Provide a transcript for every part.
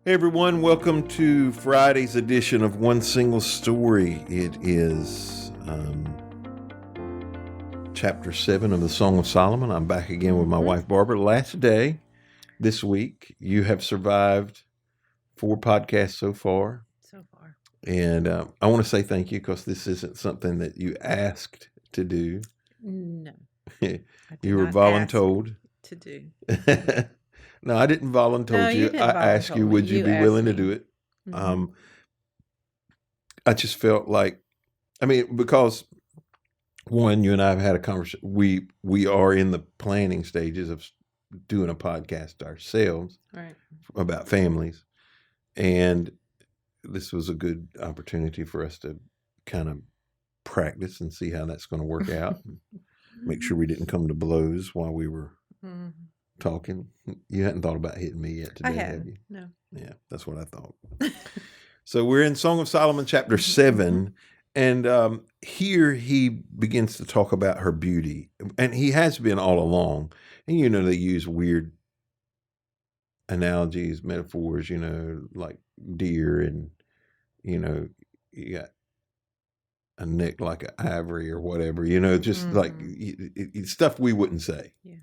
Hey everyone, welcome to Friday's edition of One Single Story. It is chapter 7 of the Song of Solomon. I'm back again with my wife Barbara. Last day this week. You have survived 4 podcasts so far. And I want to say thank you because this isn't something that you asked to do. No. You were voluntold to do. No, I didn't volunteer No, you. you didn't I asked you, voluntold me. would you You be asked willing to me. do it? I just felt like, because one, you and I have had a conversation. We are in the planning stages of doing a podcast ourselves Right. about families, and this was a good opportunity for us to kind of practice and see how that's going to work out. Make sure we didn't come to blows while we were talking. You hadn't thought about hitting me yet today, have you? No. Yeah, that's what I thought. So we're in Song of Solomon chapter 7, and here he begins to talk about her beauty. And he has been all along. And, they use weird analogies, metaphors, like deer and, you got a neck like an ivory or whatever, just like stuff we wouldn't say. Yes.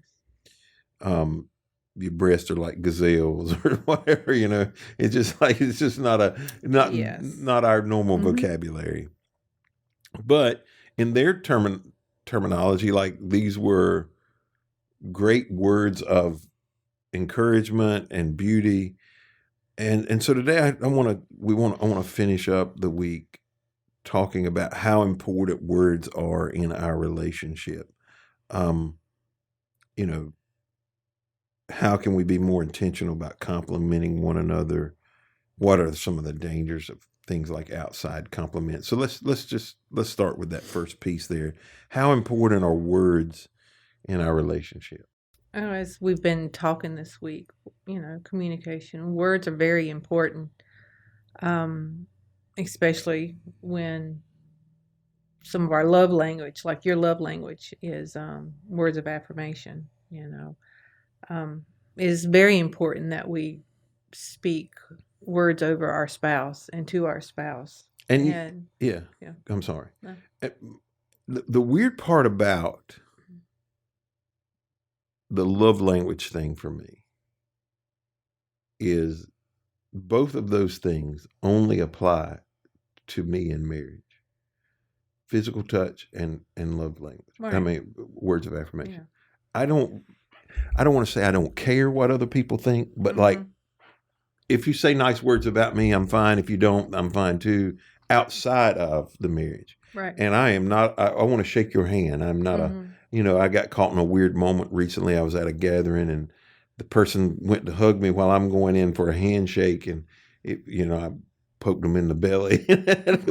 Your breasts are like gazelles or whatever, It's just not our normal vocabulary. But in their terminology, like these were great words of encouragement and beauty. And so today I want to finish up the week talking about how important words are in our relationship. How can we be more intentional about complimenting one another? What are some of the dangers of things like outside compliments? So let's start with that first piece there. How important are words in our relationship? As we've been talking this week, communication. Words are very important, especially when some of our love language, like your love language, is words of affirmation. It is very important that we speak words over our spouse and to our spouse. And yeah, I'm sorry. No. The weird part about the love language thing for me is both of those things only apply to me in marriage. Physical touch and love language. Right. Words of affirmation. Yeah. I don't want to say I don't care what other people think, but like if you say nice words about me, I'm fine. If you don't, I'm fine too, outside of the marriage. Right. And I am not, I want to shake your hand. I'm not I got caught in a weird moment recently. I was at a gathering and the person went to hug me while I'm going in for a handshake, and I poked them in the belly. It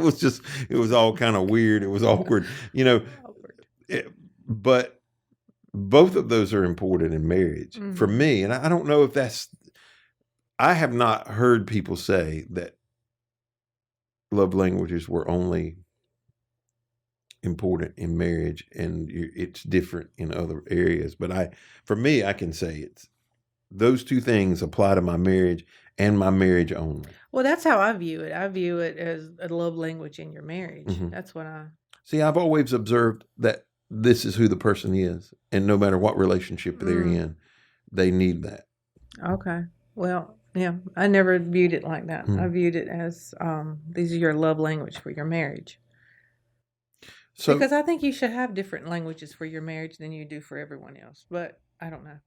was all kind of weird. It was awkward, but both of those are important in marriage for me. And I don't know if I have not heard people say that love languages were only important in marriage and it's different in other areas. But for me, I can say those two things apply to my marriage and my marriage only. Well, that's how I view it. I view it as a love language in your marriage. That's what I see. I've always observed that this is who the person is, and no matter what relationship they're in, they need that. Okay. Well, yeah, I never viewed it like that. I viewed it as these are your love language for your marriage. So, because I think you should have different languages for your marriage than you do for everyone else, but I don't know.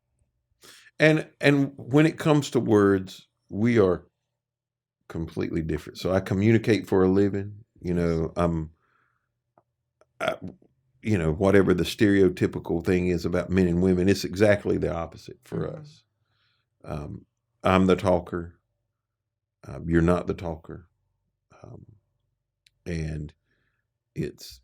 And when it comes to words, we are completely different. So I communicate for a living. Whatever the stereotypical thing is about men and women, it's exactly the opposite for us. I'm the talker. You're not the talker. And it's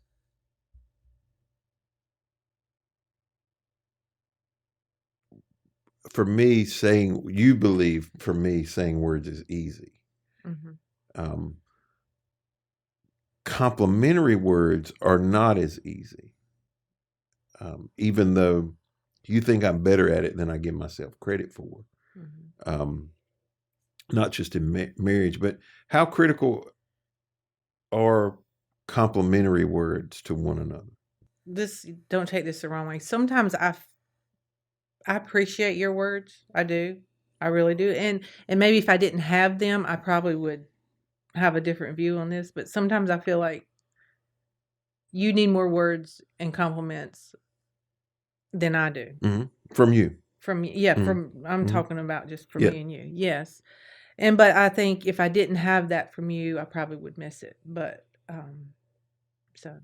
for me saying words is easy. Complimentary words are not as easy. Even though you think I'm better at it than I give myself credit for. not just in marriage, but how critical are complimentary words to one another? Don't take this the wrong way. Sometimes I appreciate your words. I do. I really do. And maybe if I didn't have them, I probably would have a different view on this. But sometimes I feel like you need more words and compliments than I do. Mm-hmm. From you. From I'm talking about just from me and you. Yes. But I think if I didn't have that from you, I probably would miss it. But so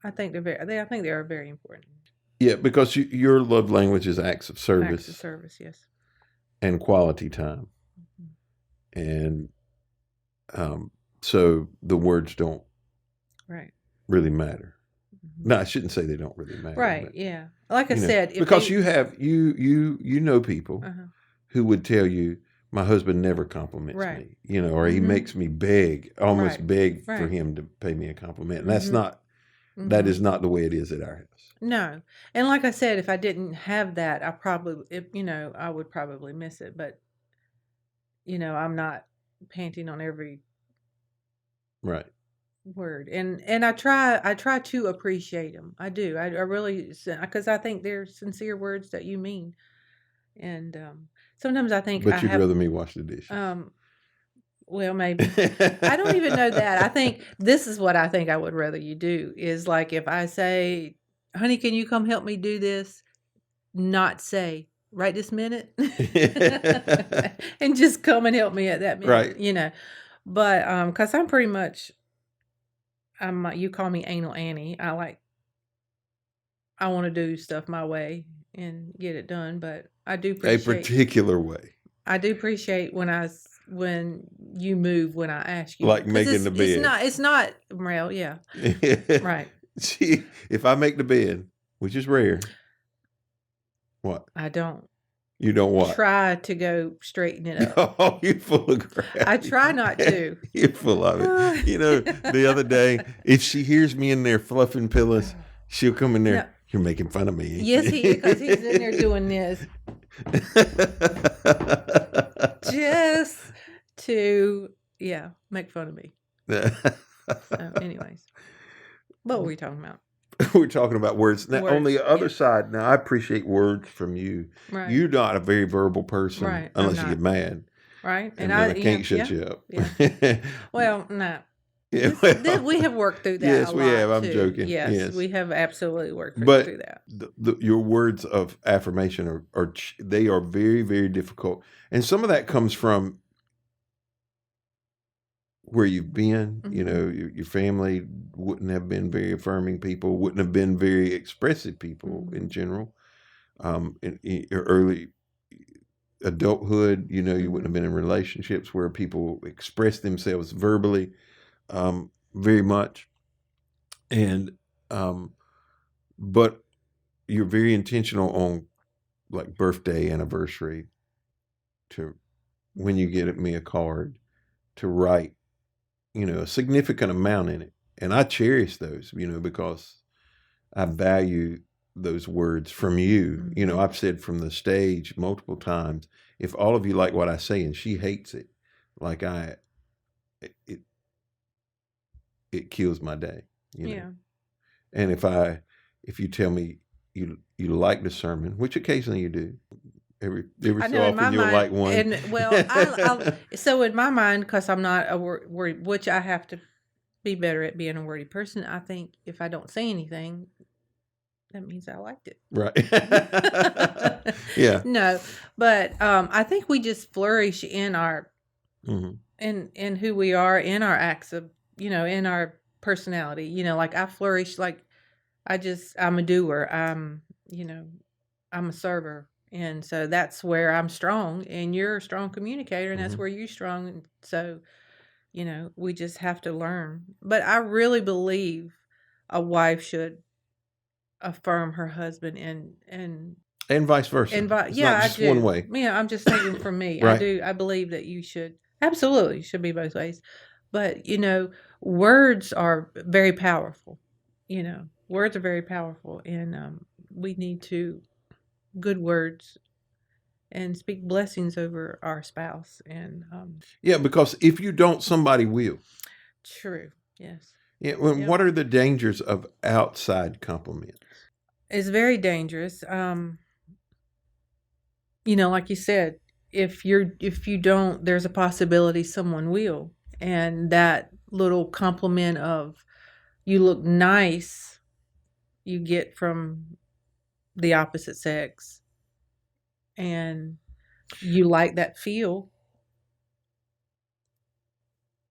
I think I think they are very important. Yeah, because your love language is acts of service. Acts of service, yes. And quality time. And so the words don't really matter. No, I shouldn't say they don't really matter. Right, but, yeah. Like I said. Because you have, you know people who would tell you, my husband never compliments me, or he makes me beg, almost beg for him to pay me a compliment. And that's not, that is not the way it is at our house. No. And like I said, if I didn't have that, I would probably miss it. But, I'm not panting on every word. And I try to appreciate them. I do. I really, because I think they're sincere words that you mean. And sometimes I think But you'd rather me wash the dishes. Well, maybe. I don't even know that. I think this is what I think I would rather you do is like if I say, honey, can you come help me do this? Not say, right this minute. And just come and help me at that minute. Right. But because I'm pretty much, you call me Anal Annie. I want to do stuff my way and get it done. But I do appreciate a particular way. I do appreciate when you move when I ask you. Like making the bed. It's not, well, yeah. Right. See, if I make the bed, which is rare. What? I don't. You don't what? Try to go straighten it up. Oh, you're full of crap. I try not to. You're full of it. The other day, if she hears me in there fluffing pillows, she'll come in there. No. You're making fun of me. Yes, because he's in there doing this. Just to, make fun of me. So, anyways. What were we talking about? We're talking about words. Now, on the other side, now I appreciate words from you. Right. You're not a very verbal person unless you get mad. Right. And I can't shut you up. Yeah. Well, no. We have worked through that. Yes, we have. I'm joking. Yes, we have absolutely worked through that. Your words of affirmation they are very, very difficult. And some of that comes from where you've been, your family wouldn't have been very affirming people, wouldn't have been very expressive people in general. In your early adulthood, you wouldn't have been in relationships where people express themselves verbally very much. And, but you're very intentional on like birthday, anniversary, to when you get me a card, to write a significant amount in it. And I cherish those, because I value those words from you. I've said from the stage multiple times, if all of you like what I say and she hates it, like it kills my day. And if you tell me you like the sermon, which occasionally you do, every so often you'll like one. And so in my mind, because I'm not a word, which I have to be better at being a wordy person. I think if I don't say anything, that means I liked it. Right. Yeah. No, but I think we just flourish in our in who we are, in our acts of, in our personality. Like I flourish, like I'm a doer. I'm a server. And so that's where I'm strong, and you're a strong communicator, and that's where you're strong. And so, we just have to learn. But I really believe a wife should affirm her husband and vice versa. It's not just one way. Yeah, I'm just thinking for me. Right. I believe that you should absolutely should be both ways. But words are very powerful. Words are very powerful, and we need to good words and speak blessings over our spouse. And yeah, because if you don't, somebody will. True. Yes. Yeah. What are the dangers of outside compliments? It's very dangerous. Like you said, if you don't, there's a possibility someone will. And that little compliment of "you look nice" you get from the opposite sex, and you like that feel,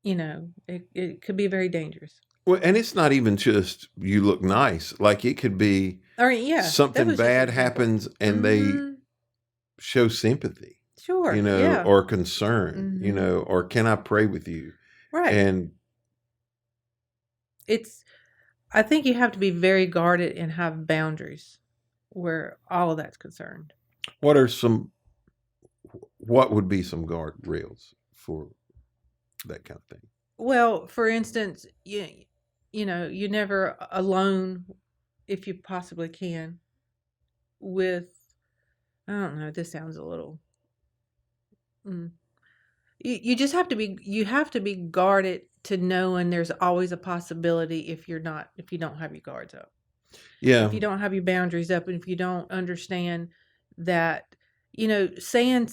it could be very dangerous. Well, and it's not even just "you look nice." Like it could be something bad happens and they show sympathy. Sure. Or concern, or "can I pray with you?" Right. And I think you have to be very guarded and have boundaries where all of that's concerned. What would be some guardrails for that kind of thing? Well, for instance, you're never alone, if you possibly can, with, I don't know, this sounds a little, you just have to be guarded to know, and there's always a possibility if you don't have your guards up. Yeah. If you don't have your boundaries up, and if you don't understand that, saying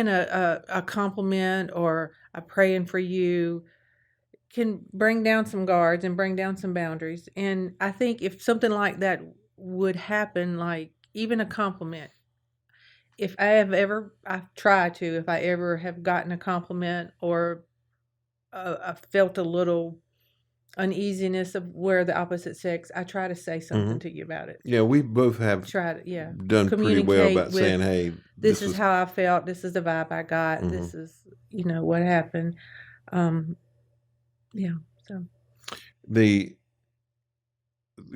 a compliment or a praying for you can bring down some guards and bring down some boundaries. And I think if something like that would happen, like even a compliment, if I ever have gotten a compliment, or I felt a little uneasiness of where the opposite sex, I try to say something to you about it. Yeah, we both have done pretty well about saying, "Hey, this is how I felt. This is the vibe I got. This is, what happened." Yeah. So the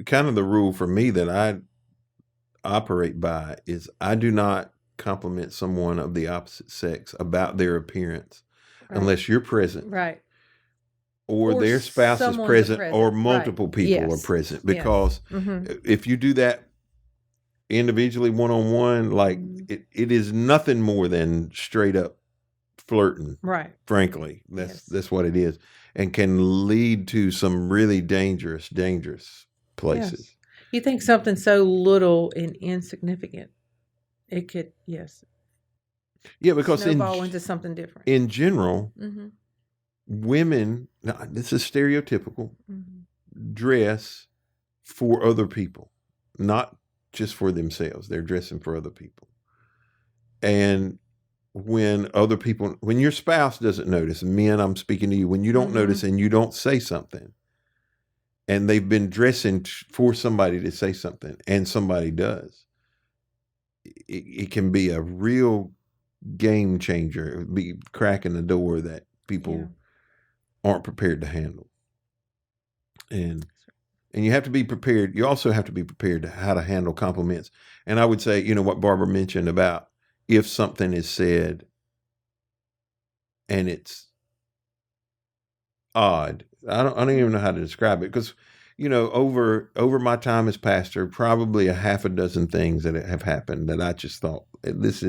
kind of the rule for me that I operate by is I do not compliment someone of the opposite sex about their appearance unless you're present. Right. Or their spouse is present, or multiple people are present. Because if you do that individually, one-on-one, like it is nothing more than straight up flirting. Right. Frankly, that's what it is, and can lead to some really dangerous places. Yes. You think something so little and insignificant, it could, yeah, because snowball into something different. In general, women, now this is stereotypical, dress for other people, not just for themselves. They're dressing for other people. And when your spouse doesn't notice, men, I'm speaking to you, when you don't notice and you don't say something, and they've been dressing for somebody to say something, and somebody does, it can be a real game changer. It would be cracking the door that people aren't prepared to handle. And you have to be prepared. You also have to be prepared to how to handle compliments. And I would say, what Barbara mentioned about if something is said and it's odd. I don't even know how to describe it, because over my time as pastor, probably a half a dozen things that have happened that I just thought, this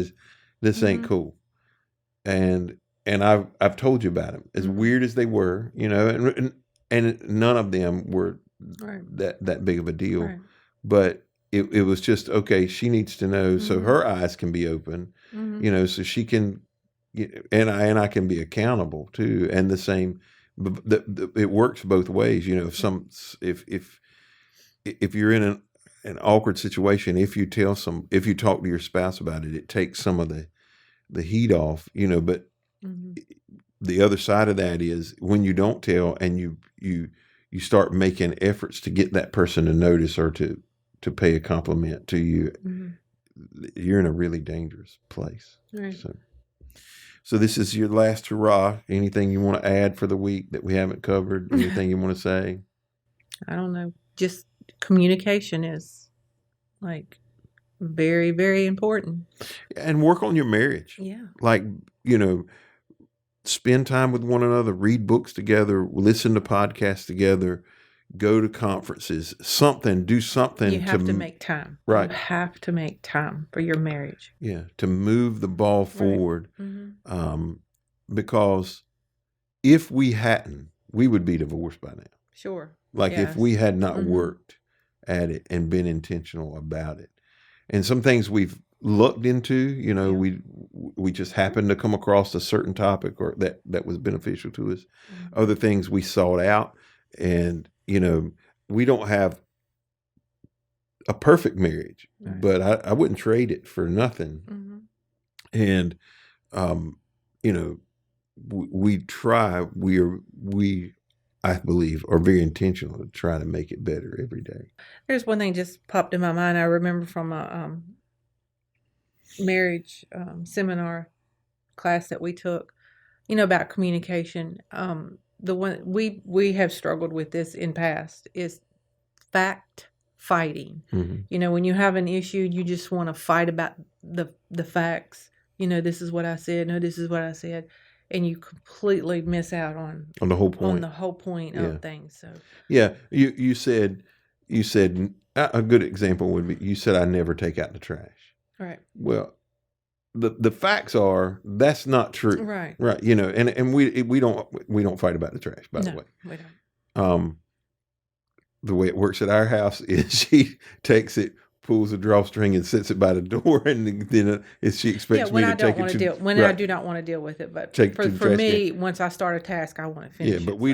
ain't cool. And I've told you about them, as weird as they were, and none of them were that big of a deal. Right. But it was just, okay, she needs to know so her eyes can be open, so she can, and I can be accountable too. And the same, it works both ways. If you're in an awkward situation, if you talk to your spouse about it, it takes some of the heat off, but the other side of that is when you don't tell, and you start making efforts to get that person to notice or to pay a compliment to you, you're in a really dangerous place. Right. So this is your last hurrah. Anything you want to add for the week that we haven't covered? Anything you want to say? I don't know. Just communication is like very, very important. And work on your marriage. Yeah. Like, spend time with one another, read books together, listen to podcasts together, go to conferences, something, do something. You have to make time. Right. You have to make time for your marriage. Yeah, to move the ball forward. Right. Because if we hadn't, we would be divorced by now. Sure. Like if we had not worked at it and been intentional about it. And some things we've looked into, you know, we just happened to come across a certain topic or that was beneficial to us. Other things we sought out, and, you know, we don't have a perfect marriage, but I wouldn't trade it for nothing. And, you know, we try, I believe, are very intentional to try to make it better every day. There's one thing just popped in my mind. I remember from a marriage seminar class that we took, you know, about communication. The one we have struggled with this in past is fact fighting. You know, when you have an issue, you just want to fight about the facts. You know, this is what I said. No, this is what I said. And you completely miss out on the whole point. On the whole point of things. So yeah, you said a good example would be, you said, I never take out the trash. Right. Well, the facts are that's not true. Right. Right. You know, and we don't fight about the trash, by the way. We don't. The way it works at our house is she takes it, pulls a drawstring and sets it by the door, and then she expects me to take it to... I do not want to deal with it, but for me, once I start a task, I want to finish it. Yeah, but we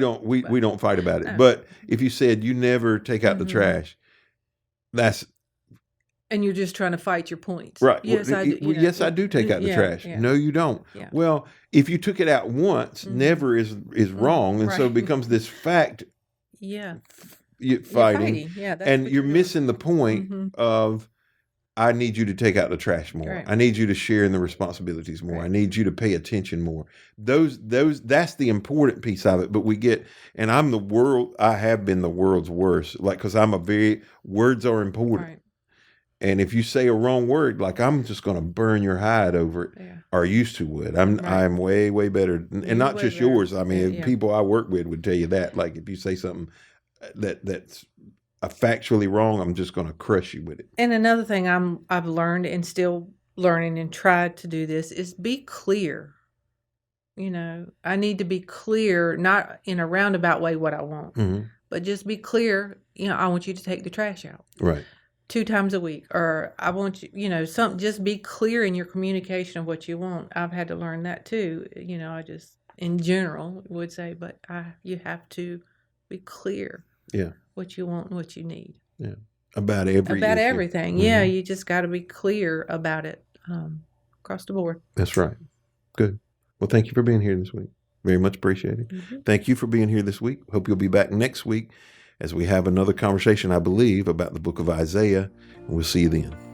don't fight about it. No. But if you said you never take out the trash, that's... And you're just trying to fight your points. Right. Yes, I do take out the trash. Yeah. No, you don't. Yeah. Well, if you took it out once, never is wrong, and so it becomes this fact... Yeah. Fighting. Yeah, and you're missing the point of, I need you to take out the trash more. Right. I need you to share in the responsibilities more. Right. I need you to pay attention more. That's the important piece of it. But we get, and I have been the world's worst, like, because words are important. Right. And if you say a wrong word, like, I'm just going to burn your hide over it, or used to would. I'm way, way better. And not just yours. I mean, people I work with would tell you that. Like, if you say something that's factually wrong, I'm just going to crush you with it. And another thing I've learned and still learning and tried to do this is be clear. You know, I need to be clear, not in a roundabout way what I want, but just be clear. You know, I want you to take the trash out. Right. 2 times a week, or I want you, you know, just be clear in your communication of what you want. I've had to learn that too. You know, I just in general would say, but you have to be clear. Yeah. What you want and what you need. Yeah. About everything. Yeah. You just got to be clear about it across the board. That's right. Good. Well, thank you for being here this week. Very much appreciated. Thank you for being here this week. Hope you'll be back next week as we have another conversation, I believe, about the book of Isaiah. And we'll see you then.